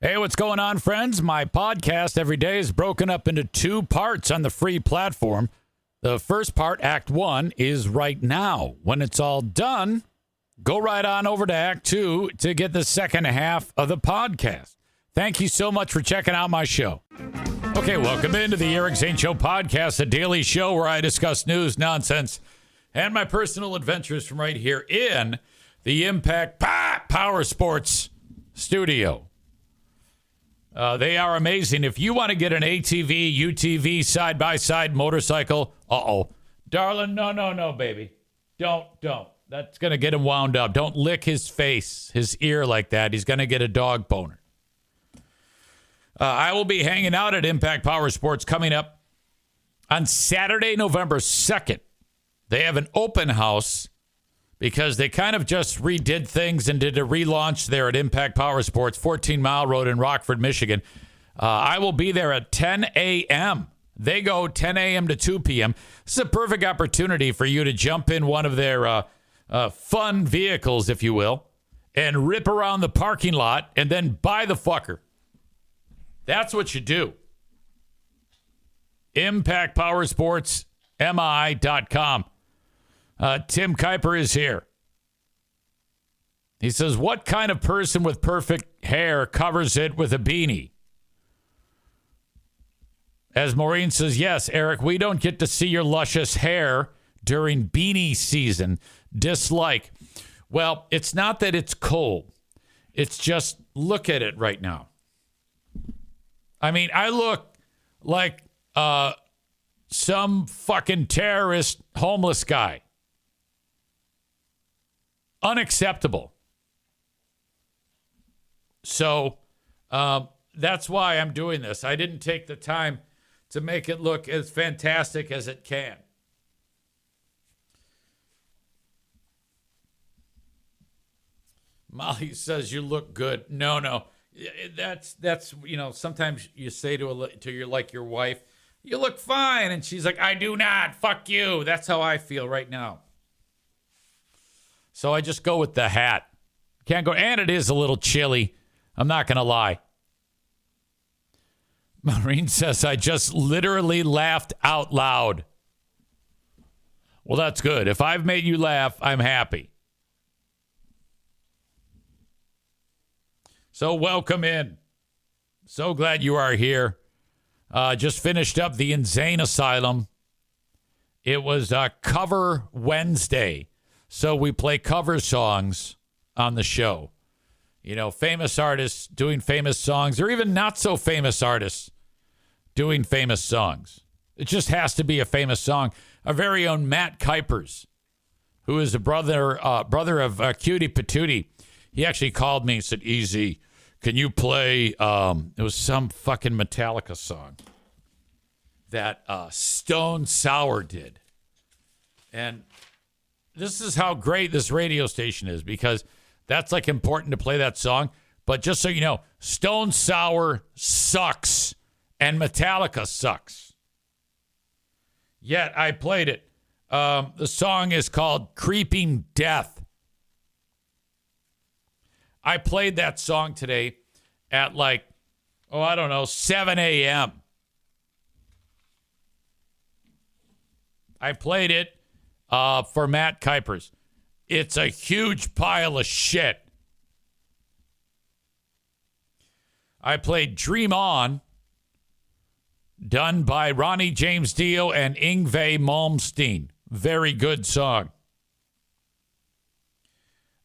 Hey, what's going on, friends? My podcast every day is broken up into two parts on the free platform. The first part, Act 1, is right now. When it's all done, go right on over to Act 2 to get the second half of the podcast. Thank you so much for checking out my show. Okay, welcome into the Eric Zane Show podcast, a daily show where I discuss news, nonsense, and my personal adventures from right here in the Impact Power Sports studio. They are amazing. If you want to get an ATV, UTV, side-by-side motorcycle, darling, no, baby. Don't. That's going to get him wound up. Don't lick his face, his ear like that. He's going to get a dog boner. I will be hanging out at Impact Power Sports coming up on Saturday, November 2nd. They have an open house because they kind of just redid things and did a relaunch there at Impact Power Sports, 14 Mile Road in Rockford, Michigan. I will be there at 10 a.m. They go 10 a.m. to 2 p.m. This is a perfect opportunity for you to jump in one of their fun vehicles, if you will, and rip around the parking lot and then buy the fucker. That's what you do. ImpactPowersportsMI.com. Tim Kuiper is here. He says, what kind of person with perfect hair covers it with a beanie? As Maureen says, yes, Eric, we don't get to see your luscious hair during beanie season. Dislike. Well, it's not that it's cold. It's just look at it right now. I mean, I look like some fucking terrorist homeless guy. Unacceptable. So that's why I'm doing this. I didn't take the time to make it look as fantastic as it can. Molly says you look good. No. That's sometimes you say to your wife, you look fine, and she's like, I do not. Fuck you. That's how I feel right now. So I just go with the hat. Can't go, and it is a little chilly. I'm not going to lie. Maureen says, I just literally laughed out loud. Well, that's good. If I've made you laugh, I'm happy. So welcome in. So glad you are here. Just finished up the Insane Asylum. It was Cover Wednesday. So we play cover songs on the show. You know, famous artists doing famous songs, or even not so famous artists doing famous songs. It just has to be a famous song. Our very own Matt Kuipers, who is a brother of Cutie Patootie. He actually called me and said, Easy, can you play, it was some fucking Metallica song that Stone Sour did. And this is how great this radio station is, because that's like important to play that song. But just so you know, Stone Sour sucks and Metallica sucks. Yet I played it. The song is called Creeping Death. I played that song today at 7 a.m. I played it for Matt Kuipers. It's a huge pile of shit. I played Dream On, done by Ronnie James Dio and Yngwie Malmsteen. Very good song.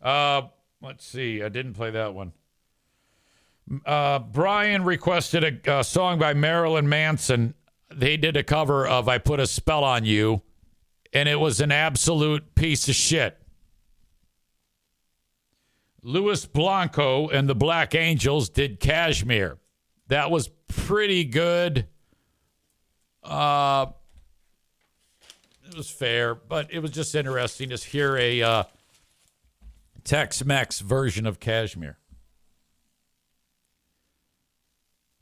Let's see. I didn't play that one. Brian requested a song by Marilyn Manson. They did a cover of I Put a Spell on You, and it was an absolute piece of shit. Louis Blanco and the Black Angels did Kashmir. That was pretty good. It was fair, but it was just interesting to hear a Tex-Mex version of Kashmir.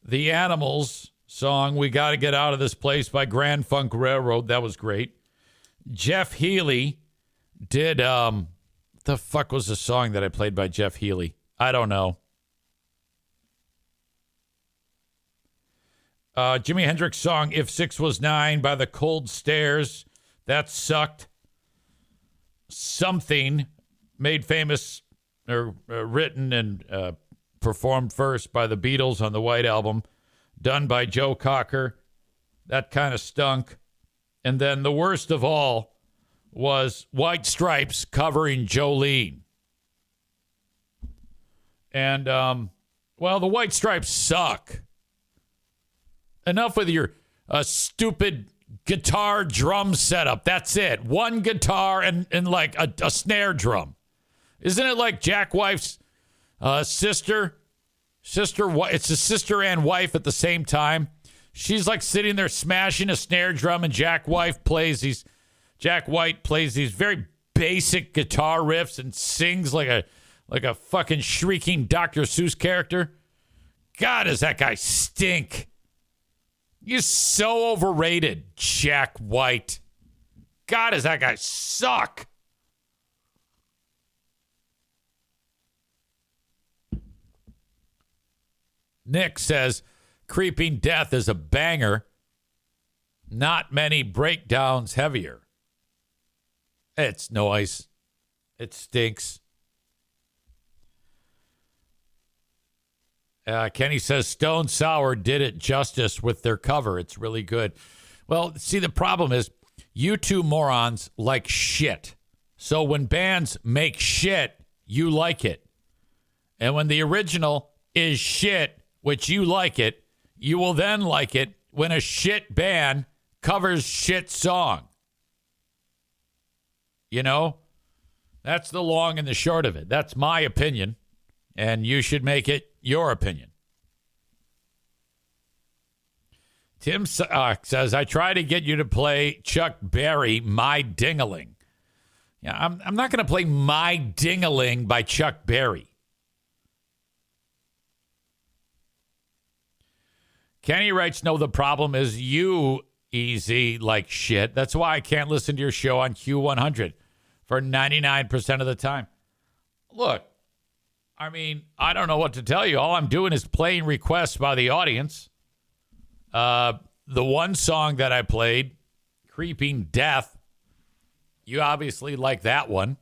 The Animals song, We Gotta Get Out of This Place by Grand Funk Railroad. That was great. Jeff Healey did, the fuck was the song that I played by Jeff Healey? I don't know. Jimi Hendrix song If 6 Was 9 by the Cold Stairs. That sucked. Something made famous or written and performed first by the Beatles on the White Album, done by Joe Cocker. That kind of stunk. And then the worst of all was White Stripes covering Jolene. And, well, the White Stripes suck. Enough with your stupid guitar drum setup. That's it. One guitar and like a snare drum. Isn't it like Jack Wife's sister? It's a sister and wife at the same time. She's like sitting there smashing a snare drum, and Jack White plays these very basic guitar riffs and sings like a fucking shrieking Dr. Seuss character. God, does that guy stink? He's so overrated, Jack White. God, does that guy suck? Nick says, Creeping Death is a banger. Not many breakdowns heavier. It's noise. It stinks. Kenny says Stone Sour did it justice with their cover. It's really good. Well, see, the problem is you two morons like shit. So when bands make shit, you like it. And when the original is shit, which you like it, you will then like it when a shit band covers shit song. You know? That's the long and the short of it. That's my opinion. And you should make it your opinion. Tim says, I try to get you to play Chuck Berry, My Ding-a-Ling. Yeah, I'm not going to play My Ding-a-Ling by Chuck Berry. Kenny writes, no, the problem is you, EZ, like shit. That's why I can't listen to your show on Q100 for 99% of the time. Look, I mean, I don't know what to tell you. All I'm doing is playing requests by the audience. The one song that I played, Creeping Death, you obviously like that one.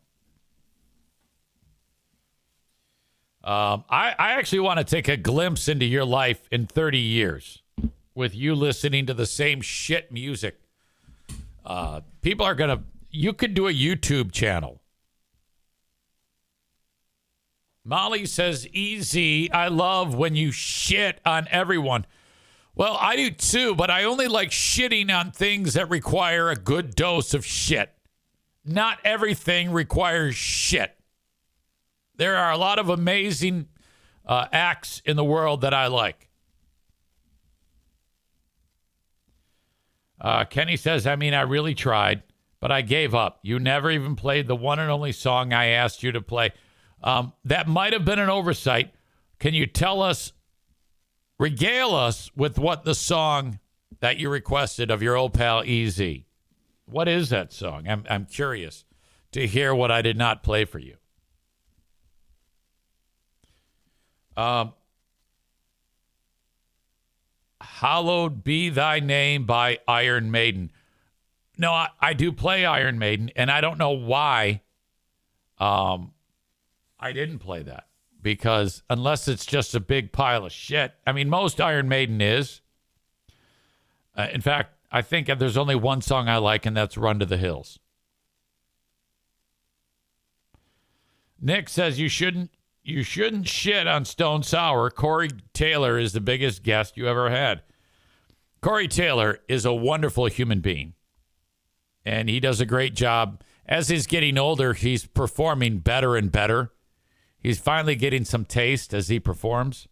I actually want to take a glimpse into your life in 30 years with you listening to the same shit music. People are going to... You could do a YouTube channel. Molly says, EZ, I love when you shit on everyone. Well, I do too, but I only like shitting on things that require a good dose of shit. Not everything requires shit. There are a lot of amazing acts in the world that I like. Kenny says, I mean, I really tried, but I gave up. You never even played the one and only song I asked you to play. That might have been an oversight. Can you tell us, regale us with what the song that you requested of your old pal EZ? What is that song? I'm curious to hear what I did not play for you. Hallowed Be Thy Name by Iron Maiden. No, I do play Iron Maiden, and I don't know why I didn't play that. Because unless it's just a big pile of shit. I mean, most Iron Maiden is. In fact, I think there's only one song I like, and that's Run to the Hills. Nick says you shouldn't shit on Stone Sour. Corey Taylor is the biggest guest you ever had. Corey Taylor is a wonderful human being. And he does a great job. As he's getting older, he's performing better and better. He's finally getting some taste as he performs.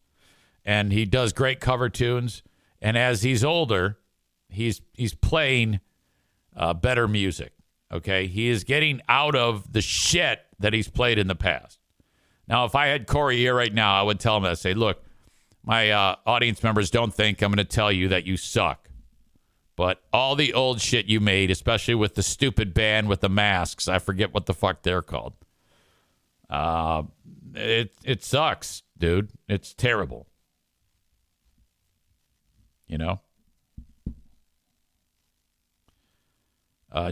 And he does great cover tunes. And as he's older, he's playing better music. Okay? He is getting out of the shit that he's played in the past. Now, if I had Corey here right now, I would tell him that. I'd say, look, my audience members don't think I'm going to tell you that you suck. But all the old shit you made, especially with the stupid band with the masks, I forget what the fuck they're called. It sucks, dude. It's terrible. You know?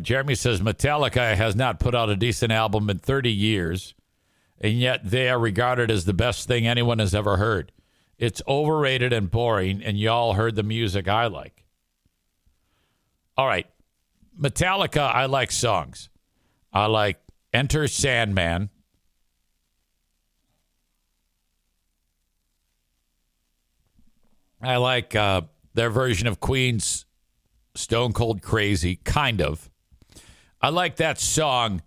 Jeremy says Metallica has not put out a decent album in 30 years, and yet they are regarded as the best thing anyone has ever heard. It's overrated and boring, and y'all heard the music I like. All right. Metallica, I like songs. I like Enter Sandman. I like their version of Queen's Stone Cold Crazy, kind of. I like that song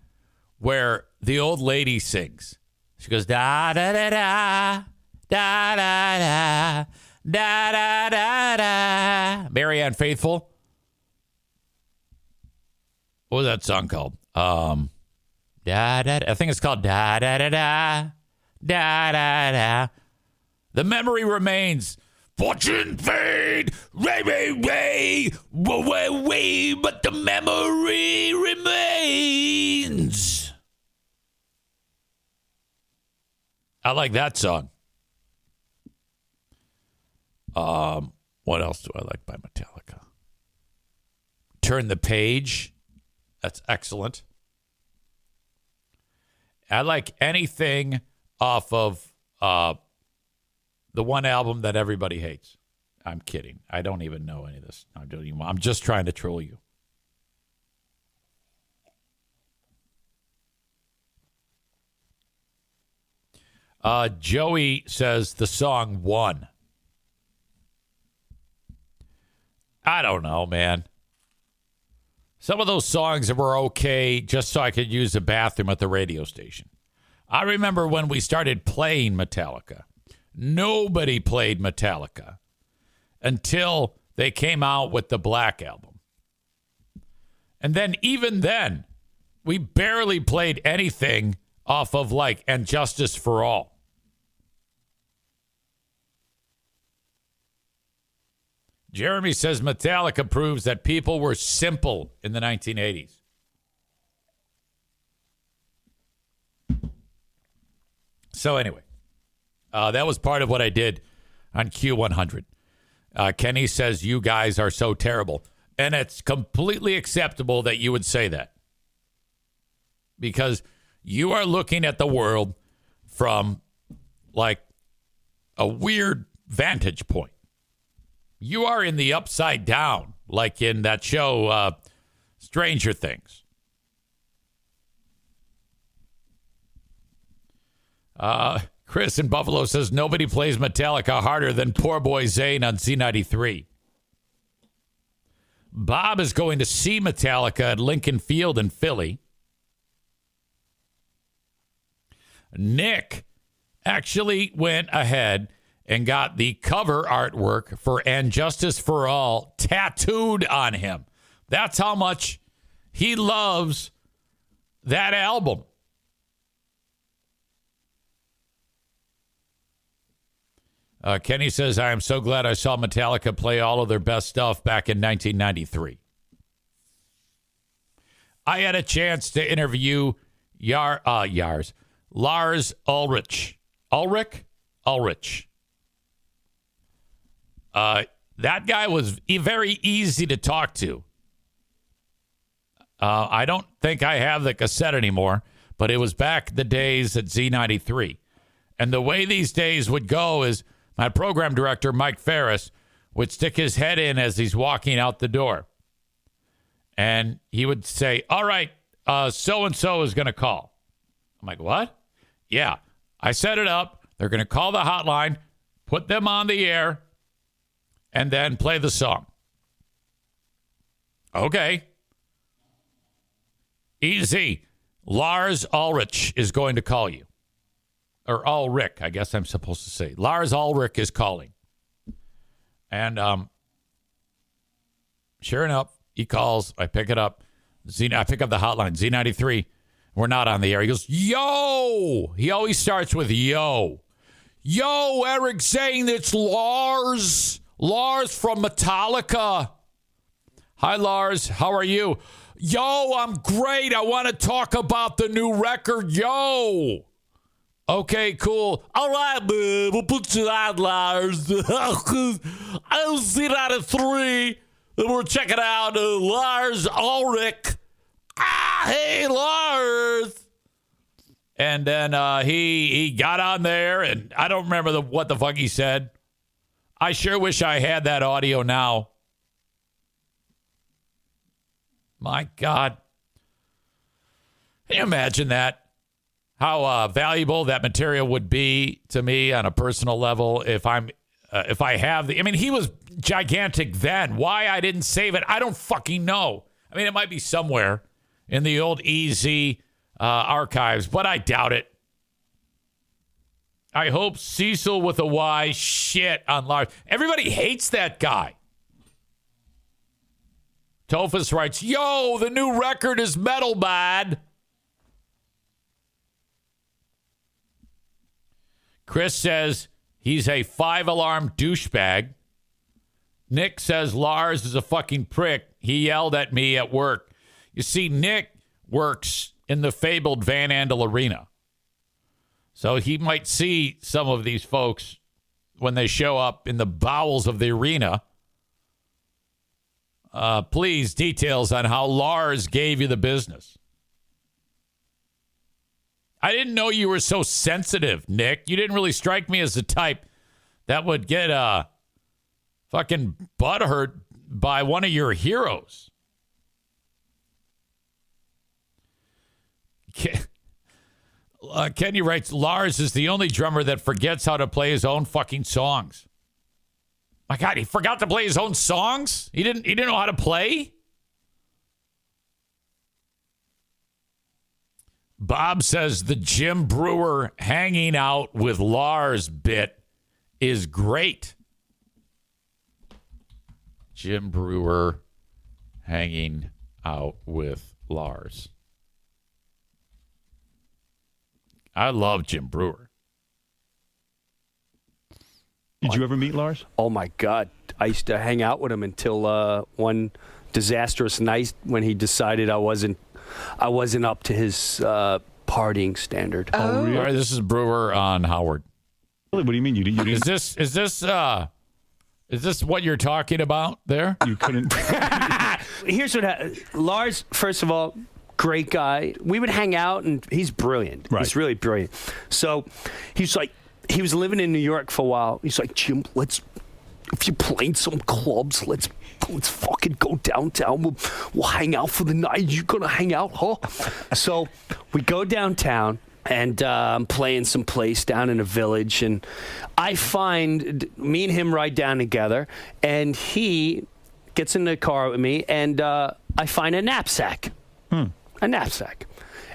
where the old lady sings. She goes, da da da da, da da da, da da da da. Marianne Faithfull. What was that song called? Da da. I think it's called da da da da, da da da. The memory remains. Fortune fade, ray, ray, ray, way, way, way, but the memory remains. I like that song. What else do I like by Metallica? Turn the Page. That's excellent. I like anything off of the one album that everybody hates. I'm kidding. I don't even know any of this. I'm just trying to troll you. Joey says the song One. I don't know, man. Some of those songs were okay just so I could use the bathroom at the radio station. I remember when we started playing Metallica. Nobody played Metallica until they came out with the Black Album. And then even then, we barely played anything off of like And Justice for All. Jeremy says Metallica proves that people were simple in the 1980s. So anyway. That was part of what I did on Q100. Kenny says, you guys are so terrible. And it's completely acceptable that you would say that. Because you are looking at the world from, like, a weird vantage point. You are in the upside down, like in that show, Stranger Things. Chris in Buffalo says nobody plays Metallica harder than poor boy Zane on Z93. Bob is going to see Metallica at Lincoln Field in Philly. Nick actually went ahead and got the cover artwork for And Justice for All tattooed on him. That's how much he loves that album. Kenny says, I am so glad I saw Metallica play all of their best stuff back in 1993. I had a chance to interview Lars Ulrich. Ulrich. That guy was very easy to talk to. I don't think I have the cassette anymore, but it was back the days at Z93. And the way these days would go is my program director, Mike Ferris, would stick his head in as he's walking out the door. And he would say, all right, so-and-so is going to call. I'm like, what? Yeah, I set it up. They're going to call the hotline, put them on the air, and then play the song. Okay. Easy. Lars Ulrich is going to call you. Or Ulrich, I guess I'm supposed to say. Lars Ulrich is calling. And sure enough, he calls. I pick it up. I pick up the hotline, Z93. We're not on the air. He goes, yo! He always starts with yo. Yo, Eric saying it's Lars. Lars from Metallica. Hi, Lars. How are you? Yo, I'm great. I want to talk about the new record. Yo. Okay, cool. All right, man. We'll put you on, Lars. I'll see that at 3. And we're checking out Lars Ulrich Hey, Lars. And then he got on there, and I don't remember what the fuck he said. I sure wish I had that audio now. My God. Can you imagine that? How valuable that material would be to me on a personal level if I have the... I mean, he was gigantic then. Why I didn't save it, I don't fucking know. I mean, it might be somewhere in the old EZ archives, but I doubt it. I hope Cecil with a Y shit on Lars. Everybody hates that guy. Tophus writes, yo, the new record is metal bad. Chris says he's a 5-alarm douchebag. Nick says Lars is a fucking prick. He yelled at me at work. You see, Nick works in the fabled Van Andel Arena. So he might see some of these folks when they show up in the bowels of the arena. Please, details on how Lars gave you the business. I didn't know you were so sensitive, Nick. You didn't really strike me as the type that would get fucking butthurt by one of your heroes. Kenny writes, Lars is the only drummer that forgets how to play his own fucking songs. My God, he forgot to play his own songs? He didn't know how to play? Bob says the Jim Brewer hanging out with Lars bit is great. Jim Brewer hanging out with Lars. I love Jim Brewer. Did you ever meet Lars? Oh, my God. I used to hang out with him until one disastrous night when he decided I wasn't up to his partying standard. Oh, really? All right, this is Brewer on Howard. What do you mean? You didn't? Is this what you're talking about there? You couldn't. Here's what happened. Lars, first of all, great guy. We would hang out, and he's brilliant. Right. He's really brilliant. So he's like, he was living in New York for a while. He's like, Jim, if you're playing some clubs, let's fucking go downtown. We'll hang out for the night. You gonna hang out, huh? So we go downtown, and I'm playing some place down in a village, and I find me and him ride down together, and he gets in the car with me, and I find a knapsack. A knapsack.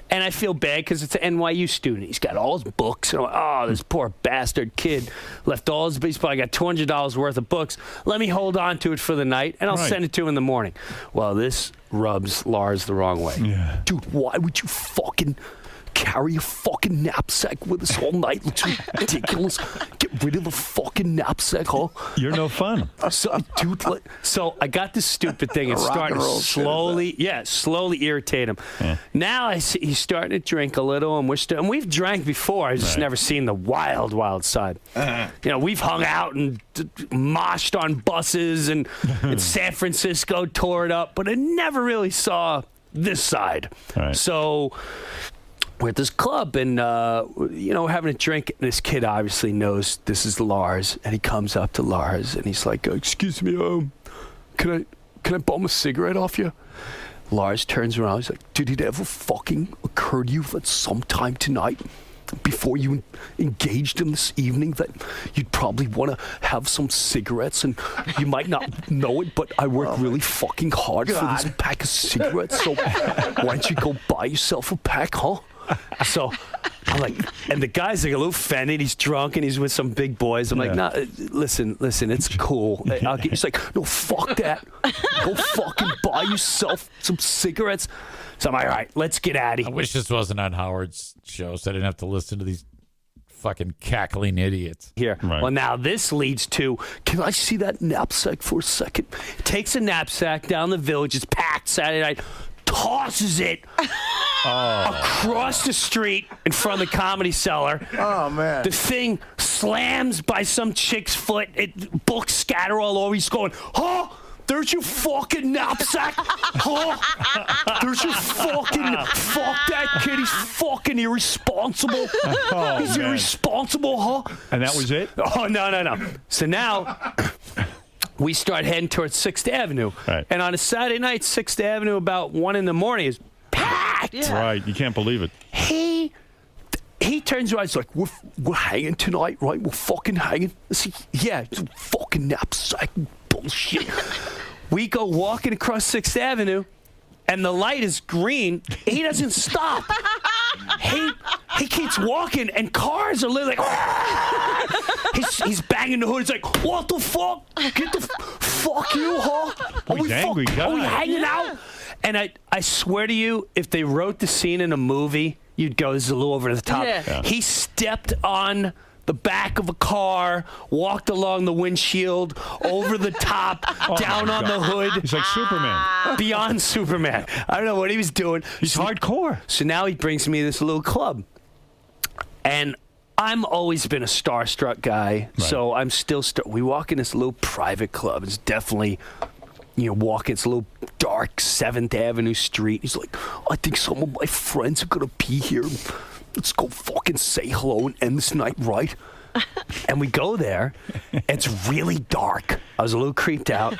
And I feel bad because it's an NYU student. He's got all his books. And I'm like, oh, this poor bastard kid left all his books. I got $200 worth of books. Let me hold on to it for the night, and I'll send it to him in the morning. Well, this rubs Lars the wrong way. Yeah. Dude, why would you fucking carry a fucking knapsack with us all night? Looks ridiculous. Get rid of the fucking knapsack, huh? You're no fun. So, dude, so I got this stupid thing. It's starting to slowly irritate him. Yeah. Now I see he's starting to drink a little, and we've drank before. I've just never seen the wild side. You know, we've hung out and moshed on buses and in San Francisco, tore it up, but I never really saw this side. Right. So we're at this club, and having a drink. And this kid obviously knows this is Lars, and he comes up to Lars, and he's like, "Excuse me, can I bum a cigarette off you?" Lars turns around. He's like, "Did it ever fucking occur to you that sometime tonight, before you engaged in this evening, that you'd probably want to have some cigarettes, and you might not know it, but I work really fucking hard for this pack of cigarettes, so why don't you go buy yourself a pack, huh?" So I'm like, and the guy's like a little offended. He's drunk and he's with some big boys. I'm like, nah, listen, it's cool. He's like, no, fuck that. Go fucking buy yourself some cigarettes. So I'm like, all right, let's get out of here. I wish this wasn't on Howard's show so I didn't have to listen to these fucking cackling idiots. Here. Right. Well, now this leads to, can I see that knapsack for a second? Takes a knapsack down the village. It's packed Saturday night. Tosses it across the street in front of the Comedy Cellar. Oh, man. The thing slams by some chick's foot. Books scatter all over. He's going, huh? there's your fucking knapsack, huh? There's your fucking, fuck that kid, he's fucking irresponsible. He's irresponsible, huh? And that was it? Oh, no. So now we start heading towards 6th Avenue. Right. And on a Saturday night, 6th Avenue, about 1 in the morning is packed. Yeah. Right. You can't believe it. He turns around, he's like, we're hanging tonight, right? We're fucking hanging. I say, yeah, it's a fucking knapsack bullshit. We go walking across 6th Avenue, and the light is green. He doesn't stop. He keeps walking, and cars are literally like, he's banging the hood. He's like, what the fuck? Get the fuck you, huh? Boy, he's angry guy. Are we hanging out? And I swear to you, if they wrote the scene in a movie, you'd go, this is a little over the top. Yeah. He stepped on the back of a car, walked along the windshield, over the top, down on the hood. He's like Superman. Beyond Superman. I don't know what he was doing. He's hardcore. So now he brings me this little club. And I'm always been a starstruck guy, so I'm still we walk in this little private club. It's definitely, walking. It's a little dark 7th Avenue street. He's like, I think some of my friends are going to be here. Let's go fucking say hello and end this night right. And we go there. It's really dark. I was a little creeped out.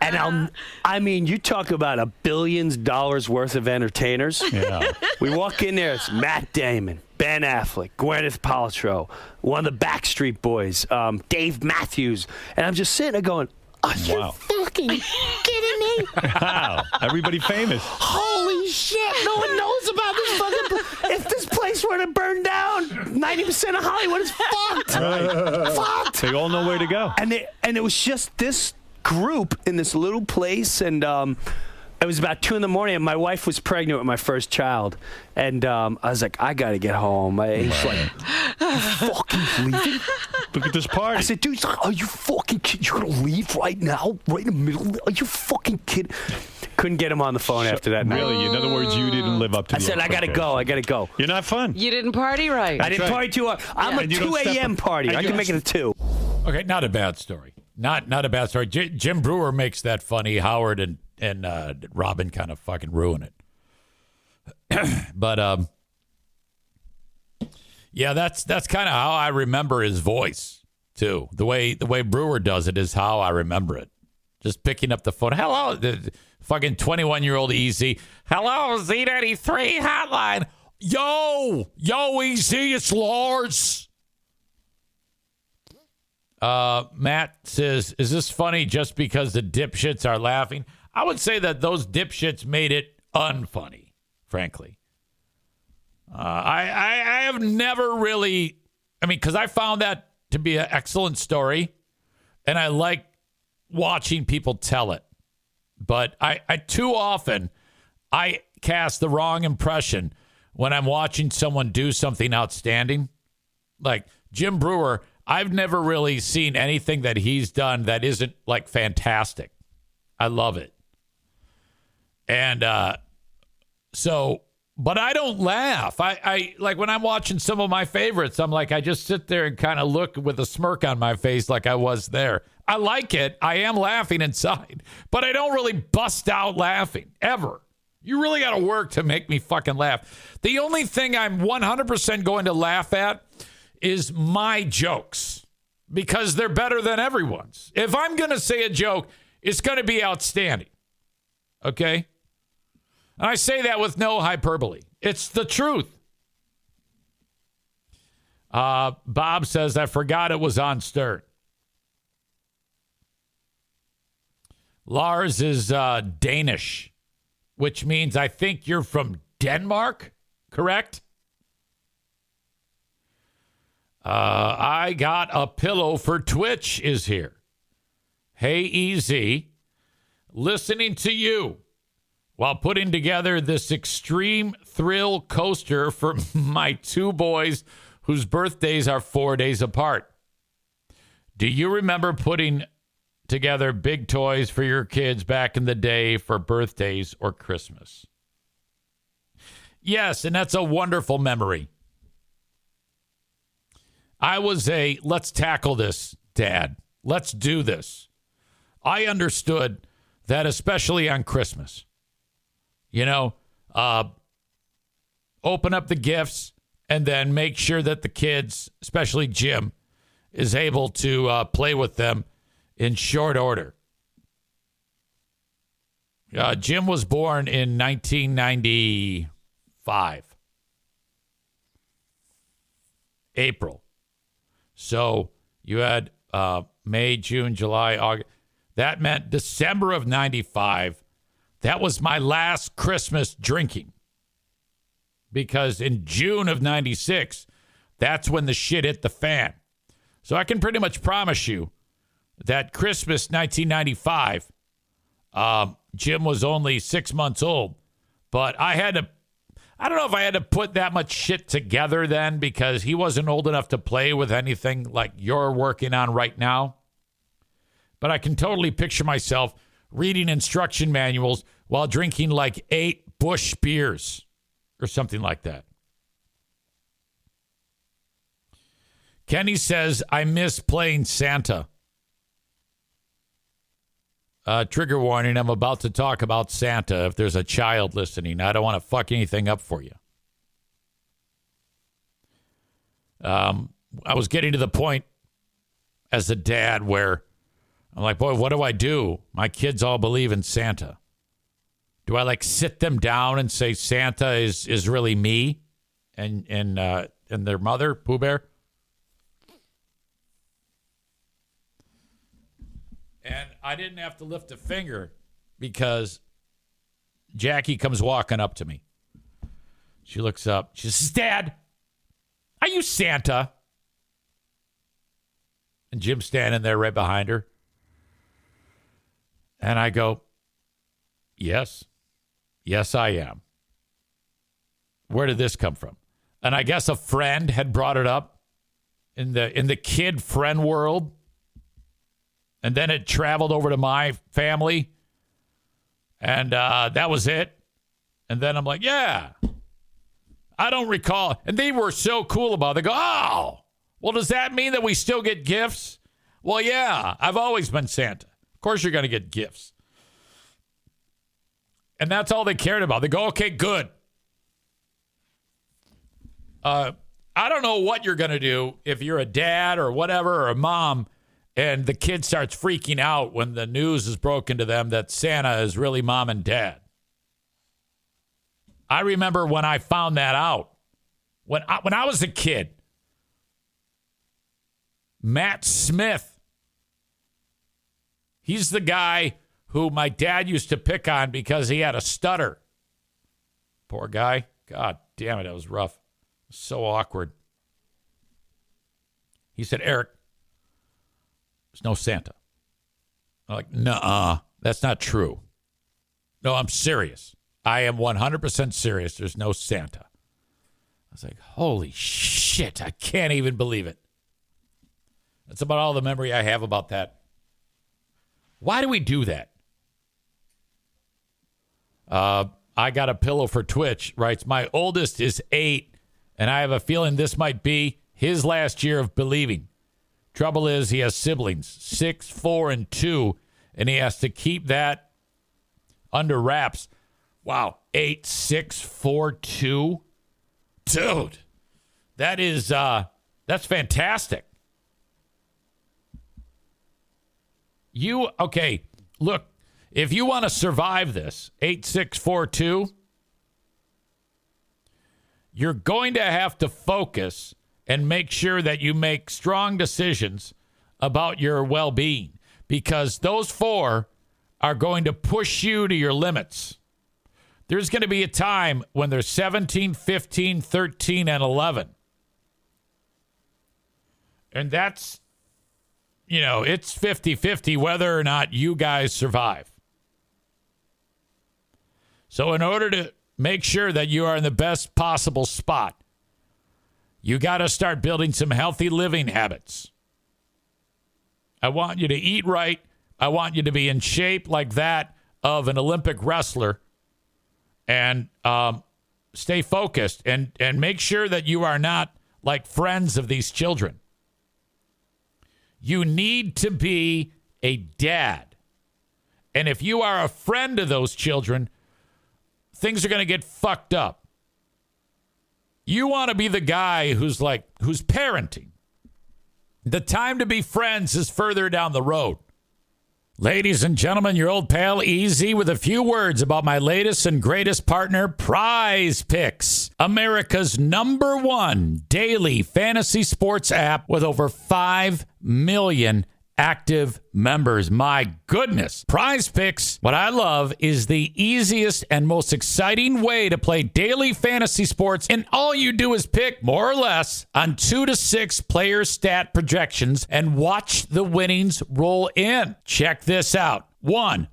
And you talk about $1 billion worth of entertainers. Yeah. We walk in there. It's Matt Damon, Ben Affleck, Gwyneth Paltrow, one of the Backstreet Boys, Dave Matthews. And I'm just sitting there going, are you fucking kidding me? Wow. Everybody famous. Holy shit, no one knows about this fucking... If this place were to burn down, 90% of Hollywood is fucked. Right. Fucked. They all know where to go. And it was just this group in this little place, and it was about 2 a.m, and my wife was pregnant with my first child, and I was like, I gotta get home. He's like, you fucking leaving? Look at this party. I said, dude, are you fucking kidding? You're gonna leave right now? Right in the middle? Are you fucking kidding? Couldn't get him on the phone after that night. Really? In other words, you didn't live up to I said, I gotta go. You're not fun. You didn't party right. I didn't party too hard. I'm a And you don't 2 step a.m. up- party. and I you can don't make it a 2. Okay, not a bad story. Not a bad story. Jim Brewer makes that funny. Howard and Robin kind of fucking ruin it. But yeah, that's kind of how I remember his voice too. The way Brewer does it is how I remember it. Just picking up the phone. Hello, the fucking 21-year-old EZ. Hello, Z93 hotline. Yo, EZ, it's Lars. Matt says, is this funny just because the dipshits are laughing? I would say that those dipshits made it unfunny, frankly. I have never really, because I found that to be an excellent story, and I like watching people tell it. But I too often, I cast the wrong impression when I'm watching someone do something outstanding. Like Jim Brewer, I've never really seen anything that he's done that isn't like fantastic. I love it. And but I don't laugh. I like when I'm watching some of my favorites, I'm like, I just sit there and kind of look with a smirk on my face like I was there. I like it. I am laughing inside, but I don't really bust out laughing ever. You really got to work to make me fucking laugh. The only thing I'm 100% going to laugh at is my jokes because they're better than everyone's. If I'm going to say a joke, it's going to be outstanding. Okay? And I say that with no hyperbole. It's the truth. Bob says, I forgot it was on Stern. Lars is Danish, which means I think you're from Denmark, correct? I got a pillow for Twitch is here. Hey, EZ, listening to you while putting together this extreme thrill coaster for my 2 boys whose birthdays are 4 days apart. Do you remember putting together big toys for your kids back in the day for birthdays or Christmas? Yes, and that's a wonderful memory. I was let's tackle this, Dad. Let's do this. I understood that, especially on Christmas, open up the gifts and then make sure that the kids, especially Jim, is able to play with them in short order. Jim was born in 1995. April. So you had May, June, July, August. That meant December of 95. That was my last Christmas drinking. Because in June of 96, that's when the shit hit the fan. So I can pretty much promise you that Christmas 1995, Jim was only 6 months old. But I don't know if I had to put that much shit together then, because he wasn't old enough to play with anything like you're working on right now. But I can totally picture myself reading instruction manuals while drinking like 8 Busch beers or something like that. Kenny says, I miss playing Santa. Trigger warning, I'm about to talk about Santa. If there's a child listening, I don't want to fuck anything up for you. I was getting to the point as a dad where I'm like, boy, what do I do? My kids all believe in Santa. Do I sit them down and say Santa is really me and their mother, Pooh Bear? And I didn't have to lift a finger because Jackie comes walking up to me. She looks up. She says, Dad, are you Santa? And Jim's standing there right behind her. And I go, yes. Yes, I am. Where did this come from? And I guess a friend had brought it up in the kid friend world. And then it traveled over to my family. And that was it. And then I'm like, yeah, I don't recall. And they were so cool about it. They go, oh, well, does that mean that we still get gifts? Well, yeah, I've always been Santa. Of course you're going to get gifts. And that's all they cared about. They go, okay, good. I don't know what you're going to do if you're a dad or whatever or a mom and the kid starts freaking out when the news is broken to them that Santa is really mom and dad. I remember when I found that out. When I was a kid, Matt Smith, he's the guy who my dad used to pick on because he had a stutter. Poor guy. God damn it, that was rough. So awkward. He said, Eric, there's no Santa. I'm like, nuh-uh, that's not true. No, I'm serious. I am 100% serious. There's no Santa. I was like, holy shit, I can't even believe it. That's about all the memory I have about that. Why do we do that? I got a pillow for Twitch, writes, my oldest is 8, and I have a feeling this might be his last year of believing. Trouble is he has siblings, 6, 4, and 2, and he has to keep that under wraps. Wow, 8, 6, 4, 2? Dude, that is, that's fantastic. Okay, look, if you want to survive this, 8, 6, 4, 2, you're going to have to focus and make sure that you make strong decisions about your well-being, because those 4 are going to push you to your limits. There's going to be a time when they're 17, 15, 13, and 11. And that's, it's 50-50 whether or not you guys survive. So in order to make sure that you are in the best possible spot, you got to start building some healthy living habits. I want you to eat right. I want you to be in shape like that of an Olympic wrestler. And stay focused and make sure that you are not like friends of these children. You need to be a dad. And if you are a friend to those children, things are going to get fucked up. You want to be the guy who's parenting. The time to be friends is further down the road. Ladies and gentlemen, your old pal EZ with a few words about my latest and greatest partner, Prize Picks, America's #1 daily fantasy sports app with over 5 million active members. My goodness. Prize Picks, what I love is the easiest and most exciting way to play daily fantasy sports, and all you do is pick more or less on 2 to 6 player stat projections and watch the winnings roll in. Check this out. One.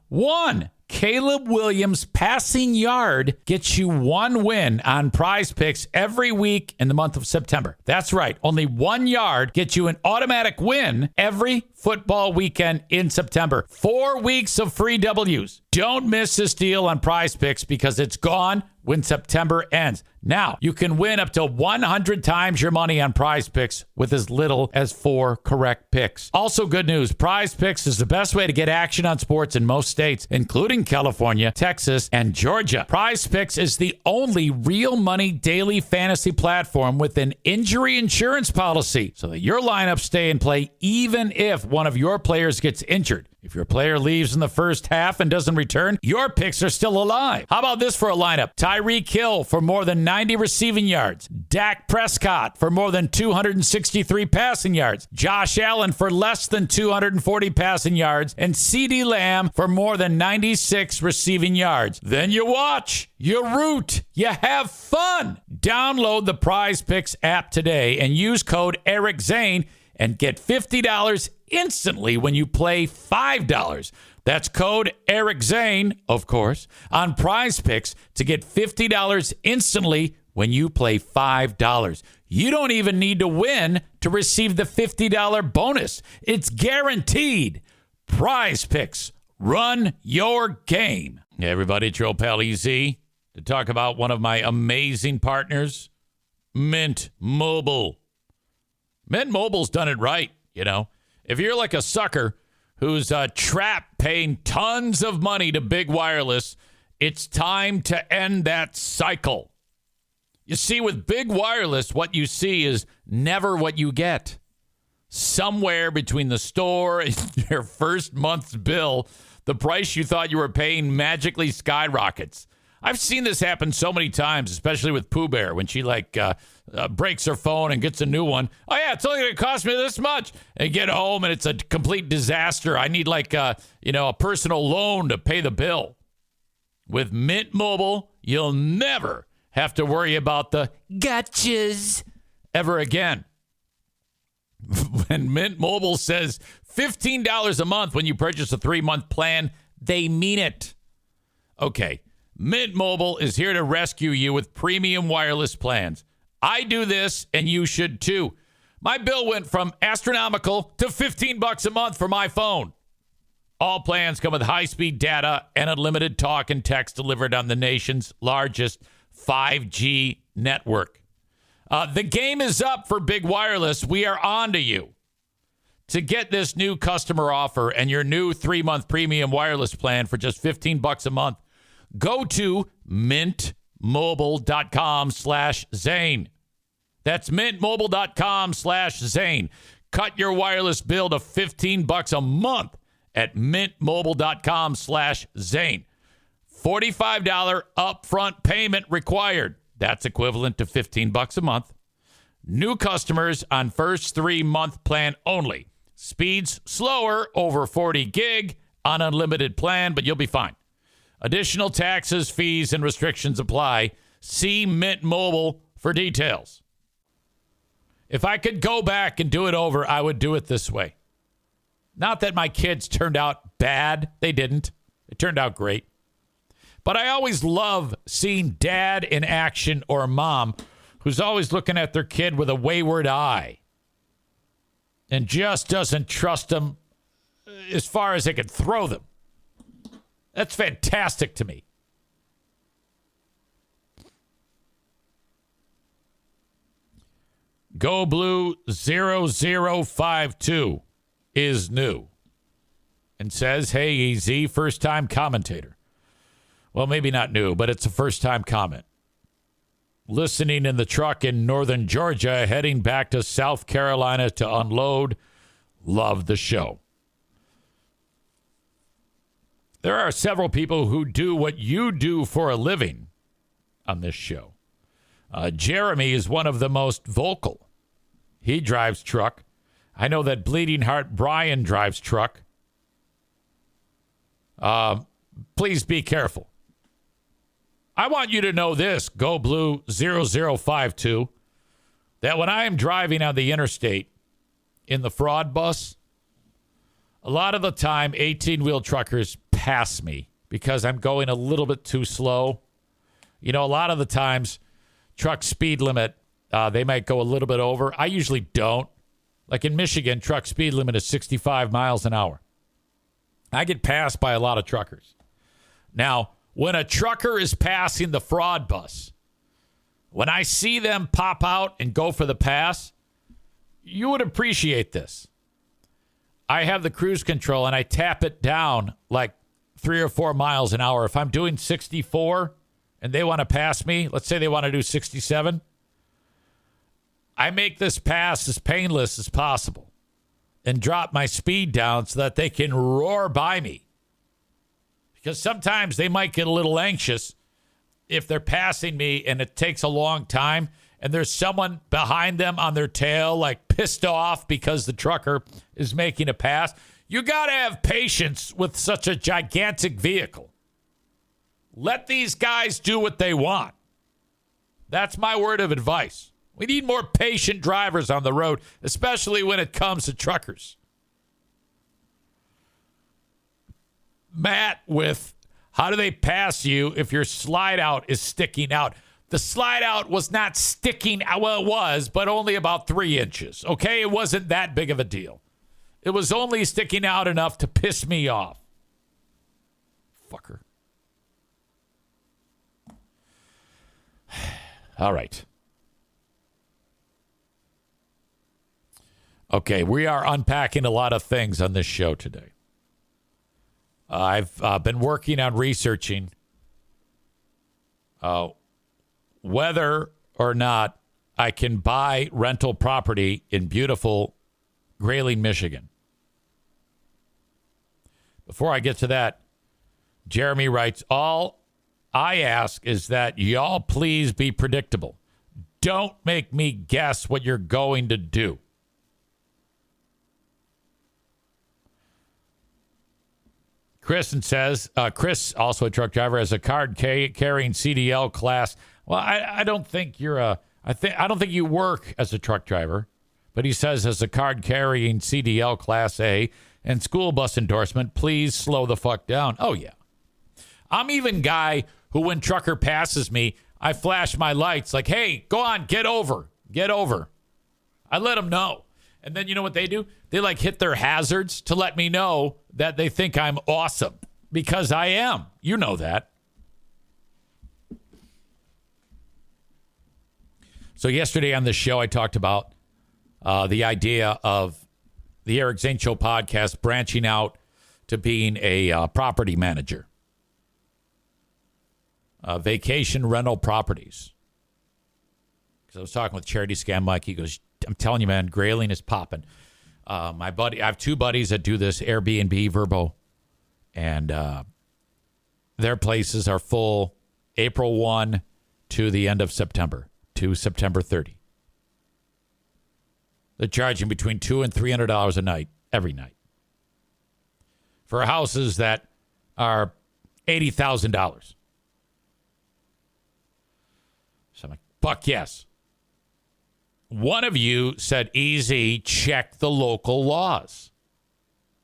Caleb Williams' passing yard gets you 1 win on Prize Picks every week in the month of September. That's right. Only 1 yard gets you an automatic win every football weekend in September. 4 weeks of free W's. Don't miss this deal on Prize Picks because it's gone when September ends. Now, you can win up to 100 times your money on Prize Picks with as little as 4 correct picks. Also, good news, Prize Picks is the best way to get action on sports in most states, including California, Texas, and Georgia. Prize Picks is the only real money daily fantasy platform with an injury insurance policy so that your lineups stay in play even if one of your players gets injured. If your player leaves in the first half and doesn't return, your picks are still alive. How about this for a lineup? Tyreek Hill for more than 90 receiving yards. Dak Prescott for more than 263 passing yards. Josh Allen for less than 240 passing yards. And CeeDee Lamb for more than 96 receiving yards. Then you watch, you root, you have fun. Download the Prize Picks app today and use code Eric Zane and get $50 instantly when you play $5. That's code Eric Zane, of course, on Prize Picks to get $50 instantly when you play $5. You don't even need to win to receive the $50 bonus. It's guaranteed. Prize Picks. Run your game. Hey, everybody, it's your old pal EZ to talk about one of my amazing partners, Mint Mobile. Mint Mobile's done it right, you know. If you're like a sucker who's trapped paying tons of money to big wireless, it's time to end that cycle. You see, with big wireless, what you see is never what you get. Somewhere between the store and your first month's bill, the price you thought you were paying magically skyrockets. I've seen this happen so many times, especially with Pooh Bear when she breaks her phone and gets a new one. Oh, yeah, it's only going to cost me this much. And get home and it's a complete disaster. I need a personal loan to pay the bill. With Mint Mobile, you'll never have to worry about the gotchas ever again. When Mint Mobile says $15 a month when you purchase a 3-month plan, they mean it. Okay. Mint Mobile is here to rescue you with premium wireless plans. I do this, and you should too. My bill went from astronomical to $15 a month for my phone. All plans come with high-speed data and unlimited talk and text delivered on the nation's largest 5G network. The game is up for big wireless. We are on to you. To get this new customer offer and your new 3-month premium wireless plan for just $15 a month, go to mintmobile.com/Zane. That's mintmobile.com/Zane. Cut your wireless bill to $15 a month at mintmobile.com/Zane. $45 upfront payment required. That's equivalent to $15 a month. New customers on first 3-month plan only. Speeds slower, over 40 gig on unlimited plan, but you'll be fine. Additional taxes, fees, and restrictions apply. See Mint Mobile for details. If I could go back and do it over, I would do it this way. Not that my kids turned out bad. They didn't. It turned out great. But I always love seeing dad in action or mom who's always looking at their kid with a wayward eye and just doesn't trust them as far as they can throw them. That's fantastic to me. Go Blue 0052 is new. and says, hey, EZ, first-time commentator. Well, maybe not new, but it's a first-time comment. Listening in the truck in northern Georgia, heading back to South Carolina to unload. Love the show. There are several people who do what you do for a living on this show. Jeremy is one of the most vocal. He drives truck. I know that Bleeding Heart Brian drives truck. Please be careful. I want you to know this, Go Blue 0052, that when I am driving on the interstate in the fraud bus, a lot of the time 18-wheel truckers pass me because I'm going a little bit too slow. You know, a lot of the times truck speed limit, they might go a little bit over. I usually don't. Like in Michigan, truck speed limit is 65 miles an hour. I get passed by a lot of truckers. Now, when a trucker is passing the fraud bus, when I see them pop out and go for the pass, you would appreciate this. I have the cruise control and I tap it down like 3 or 4 miles an hour. If I'm doing 64 and they want to pass me, let's say they want to do 67, I make this pass as painless as possible and drop my speed down so that they can roar by me. Because sometimes they might get a little anxious if they're passing me and it takes a long time and there's someone behind them on their tail, like pissed off because the trucker is making a pass. You got to have patience with such a gigantic vehicle. Let these guys do what they want. That's my word of advice. We need more patient drivers on the road, especially when it comes to truckers. Matt with, how do they pass you if your slide out is sticking out? The slide out was not sticking out. Well, it was, but only about 3 inches. Okay, it wasn't that big of a deal. It was only sticking out enough to piss me off. Fucker. All right. Okay, we are unpacking a lot of things on this show today. I've been working on researching whether or not I can buy rental property in beautiful Grayling, Michigan. Before I get to that, Jeremy writes, all I ask is that y'all please be predictable. Don't make me guess what you're going to do. Kristen says, Chris, also a truck driver, has a card carrying CDL class. Well, I don't think you're I don't think you work as a truck driver, but he says as a card carrying CDL class A and school bus endorsement, please slow the fuck down. Oh yeah. I'm even guy who when trucker passes me, I flash my lights like, hey, go on, get over. I let them know. And then you know what they do? They like hit their hazards to let me know that they think I'm awesome because I am. You know that. So yesterday on the show, I talked about the idea of the Eric Zane Show podcast branching out to being a property manager. Vacation rental properties. Because I was talking with Charity Scam Mike. He goes, I'm telling you, man, Grayling is popping. My buddy, I have 2 buddies that do this, Airbnb, Verbo, and their places are full April 1 to the end of September, to September 30. They're charging between $200 and $300 a night, every night, for houses that are $80,000. So I'm like, fuck yes. One of you said, easy, check the local laws.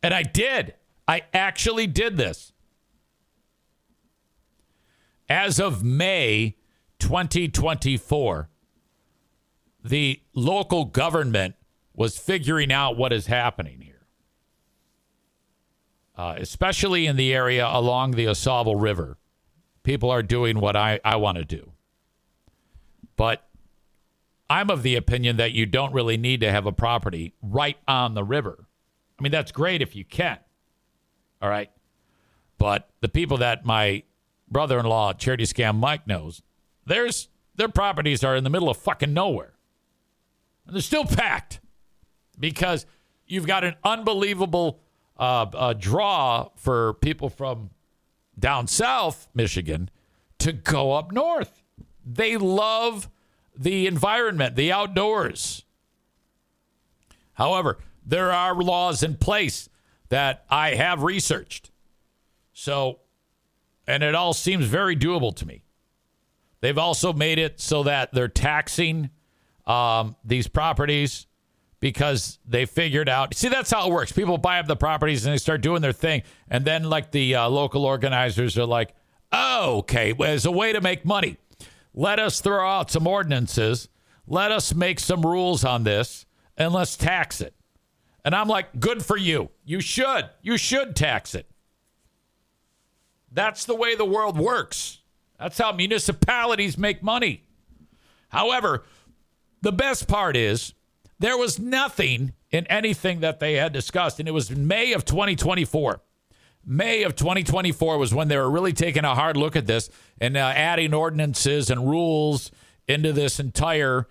And I did. I actually did this. As of May 2024, the local government was figuring out what is happening here, especially in the area along the Osable River. People are doing what I want to do. But I'm of the opinion that you don't really need to have a property right on the river. I mean, that's great if you can. All right. But the people that my brother-in-law, Charity Scam Mike, knows, their properties are in the middle of fucking nowhere. And they're still packed because you've got an unbelievable draw for people from down south Michigan to go up north. They love the environment, the outdoors. However, there are laws in place that I have researched. So, and it all seems very doable to me. They've also made it so that they're taxing these properties because they figured out. See, that's how it works. People buy up the properties and they start doing their thing. And then, like, the local organizers are like, oh, okay, well, as a way to make money, let us throw out some ordinances. Let us make some rules on this and let's tax it. And I'm like, good for you. You should. You should tax it. That's the way the world works. That's how municipalities make money. However, the best part is there was nothing in anything that they had discussed, and it was in May of 2024. May of 2024 was when they were really taking a hard look at this and adding ordinances and rules into this entire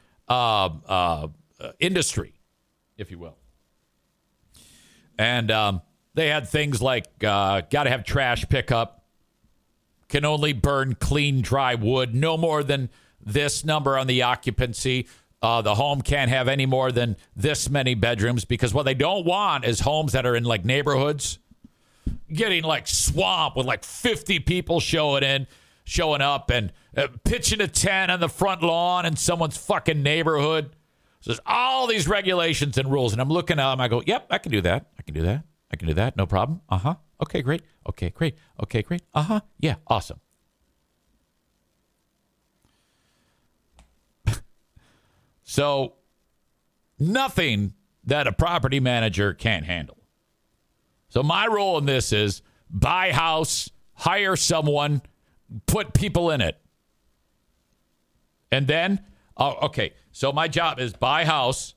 industry, if you will. And they had things like got to have trash pickup, can only burn clean, dry wood, no more than this number on the occupancy. The home can't have any more than this many bedrooms, because what they don't want is homes that are in like neighborhoods getting like swamped with like 50 people showing up and pitching a tent on the front lawn in someone's fucking neighborhood. So there's all these regulations and rules. And I'm looking at them. I go, yep, I can do that. I can do that. I can do that. No problem. Uh-huh. Okay, great. Okay, great. Okay, great. Uh-huh. Yeah, awesome. So nothing that a property manager can't handle. So my role in this is buy house, hire someone, put people in it. And then, okay, so my job is buy house,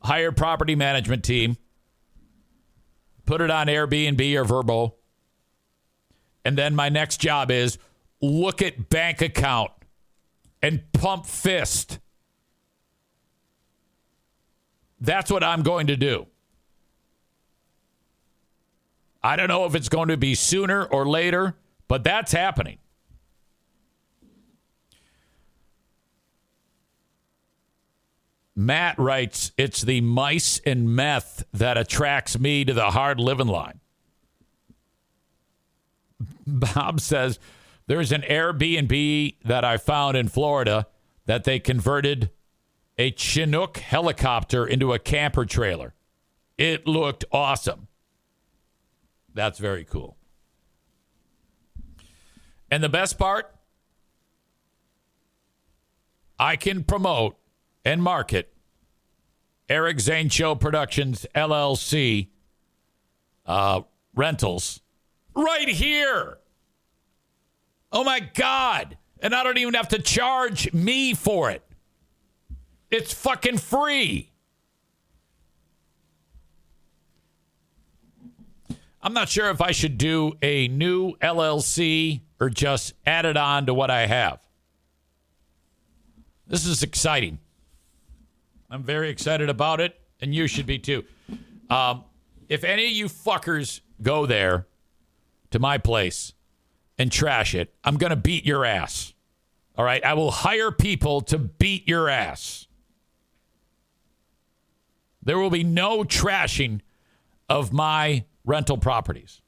hire property management team, put it on Airbnb or Vrbo. And then my next job is look at bank account and pump fist. That's what I'm going to do. I don't know if it's going to be sooner or later, but that's happening. Matt writes, it's the mice and meth that attracts me to the hard living line. Bob says, there's an Airbnb that I found in Florida that they converted a Chinook helicopter into a camper trailer. It looked awesome. That's very cool. And the best part, I can promote and market Eric Zane Show Productions, LLC, rentals right here. Oh, my God. And I don't even have to charge me for it. It's fucking free. I'm not sure if I should do a new LLC or just add it on to what I have. This is exciting. I'm very excited about it, and you should be too. If any of you fuckers go there to my place and trash it, I'm going to beat your ass. All right? I will hire people to beat your ass. There will be no trashing of my rental properties.